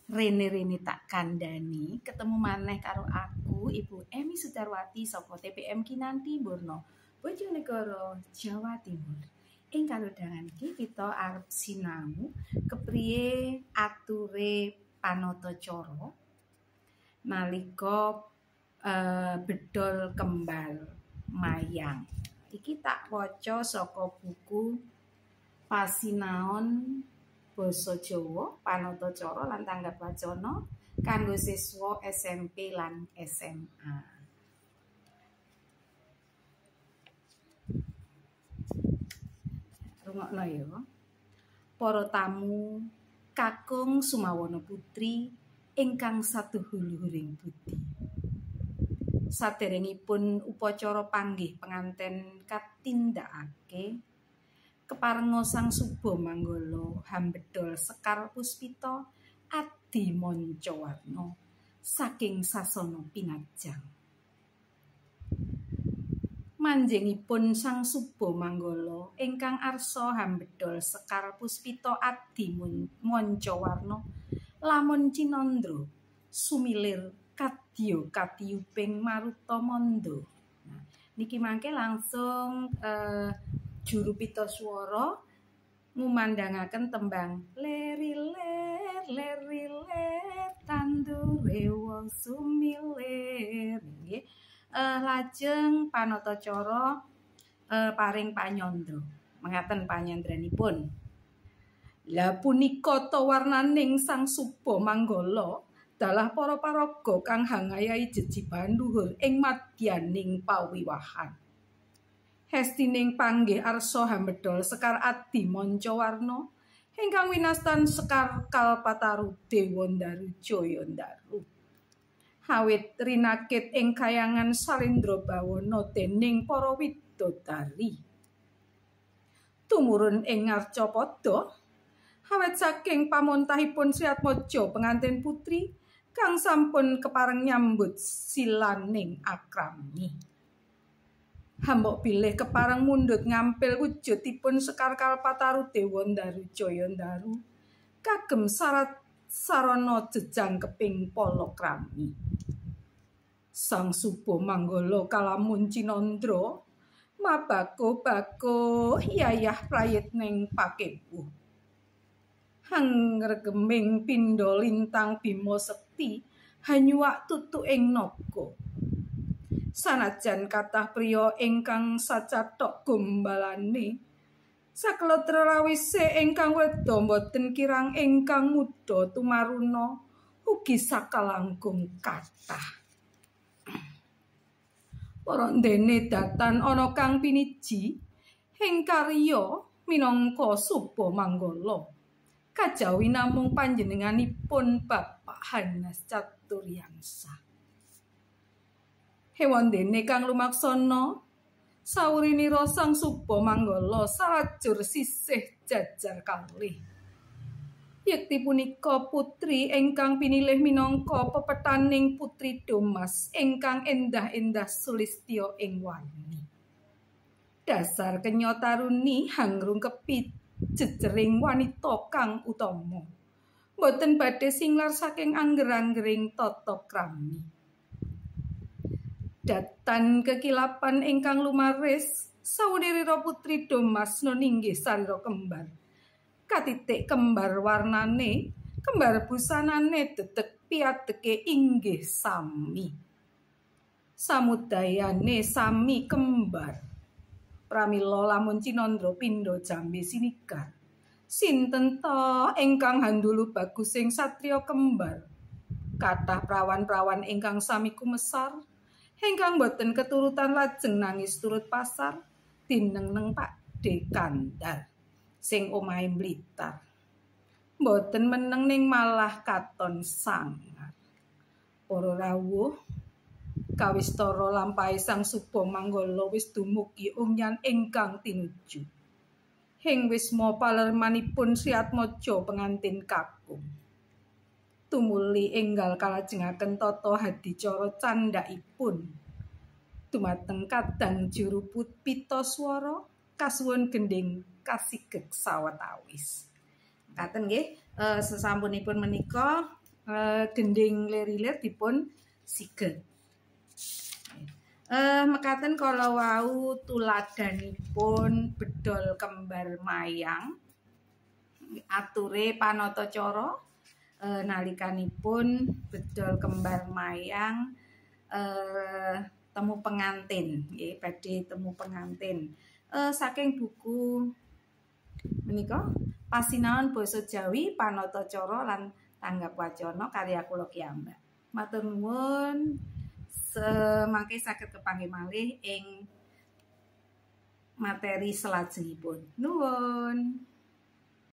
Rene tak kandhani ketemu maneh karo aku Ibu Emi Sudarwati saka TPM Kinanti Murna Bojonegoro Jawa Timur. Ing kalodhangan iki kita arep sinau kepriye ature panatacara nalika bedol kembar mayang. Iki tak waca saka buku Pasinaon Basa Jawa Panatacara lan Tanggap Wacana kanggo siswa SMP lan SMA. Rungokno ya. Para tamu kakung Sumawana Putri ingkang satuhuluring budi. Saderengipun upacara panggih penganten katindakake, keparenga Sang Suba Manggala Hambedol Sekar Puspita Adi Mancawarna saking sasana pinajang. Manjingipun Sang Suba Manggala ingkang arsa Hambedol Sekar Puspita Adi Mancawarna lamun cinandra sumilir kadya katiyuping maruta manda. Nah, niki mangke langsung juru pita swara ngumandangaken tembang leriler leriler tandure wong sumilir nggih. Lajeng panatacara paring panyandra. Mengaten panyandranipun. Lah punika tawarnaning Sang Suba Manggala dalah para paraga kang hangayahi jejibahan luhur ing madyaning pawiwahan. Hestining panggih arsa Hambedol Sekar Adi Mancawarna ingkang winastan Sekar Kalpataru Dewandaru Jayandaru. Hawit rinakit ing kayangan Salendra Bawana dening para widodari. Tumurun ing Ngarcapada hawit saking pamontahipun Sri Atmaja pengantin putri kang sampun kepareng nyambut silaning akrami. Hambok bilih kepareng mundhut ngampil wujudipun Sekar Kalpataru Dewandaru Jayandaru kagem syarat sarana jejangkeping palakrami. Sang Suba Manggala kalamun cinandra mabako-bako yayah prayitning pakebuh. Hangregeming pindha lintang Bima Sekti hanyuwak tutuk ing naga. Sanajan kathah priya ingkang sacathok gombalane saklatra rawise ingkang weda boten kirang ingkang muda tumaruna ugi sakalangkung kathah. Para dene datan ana kang piniji ing karya minangka Suba Manggala. Kajawi namung panjenenganipun Bapak Hanas Caturyansa. Hewan dene kang lumaksana saurinira Sang Suba Manggala sarajur sisih jajar kalih. Yekti punika putri ingkang pinilih minangka pepetaning Putri Domas ingkang endah-endah sulistya ing warni. Dasar kenya taruni hangrungkepi jejering wanita kang utama. Boten badhe singlar saking angger-anggering tata krami. Datan kekilapan ingkang lumaris saunirira Putri Domas ninggih sarira kembar. Katitik kembar warnane, kembar busanane dedeg piadeke inggih sami. Samudayane sami kembar. Pramila lamun cinandra pindha jambe sinigar. Sinten ta ingkang handulu bagusing satriya kembar? Kathah prawan-prawan ingkang sami kumesar, ingkang boten keturutan lajeng nangis turut pasar, dinengneng Pakde Kandar sing omahe Blitar. Boten meneng ning malah katon sangar. Para rawuh kawistara lampahe Sang Suba Manggala wis dumugi umyan ingkang tinuju. Ing wisma palermanipun Sri Atmaja pengantin kakung. Tumuli enggal kalajengaken tata hadicara candhakipun. Dumateng kadang juru pita swara kasuwun gending kasigeg sawetawis. Katen nggih, sesampunipun menika gending lerilir dipun siget. Mekaten kala wau tuladanipun bedol kembar mayang. Ature panatacara nalikanipun bedol kembar mayang temu pengantin, nggih badhe temu pengantin. Saking buku menika Pasinaon Basa Jawi Panatacara lan Tanggap Wacana karya kula kiyambak. Matur nuwun. Semangke saged kepanggih malih ing materi selajengipun. Nuwun.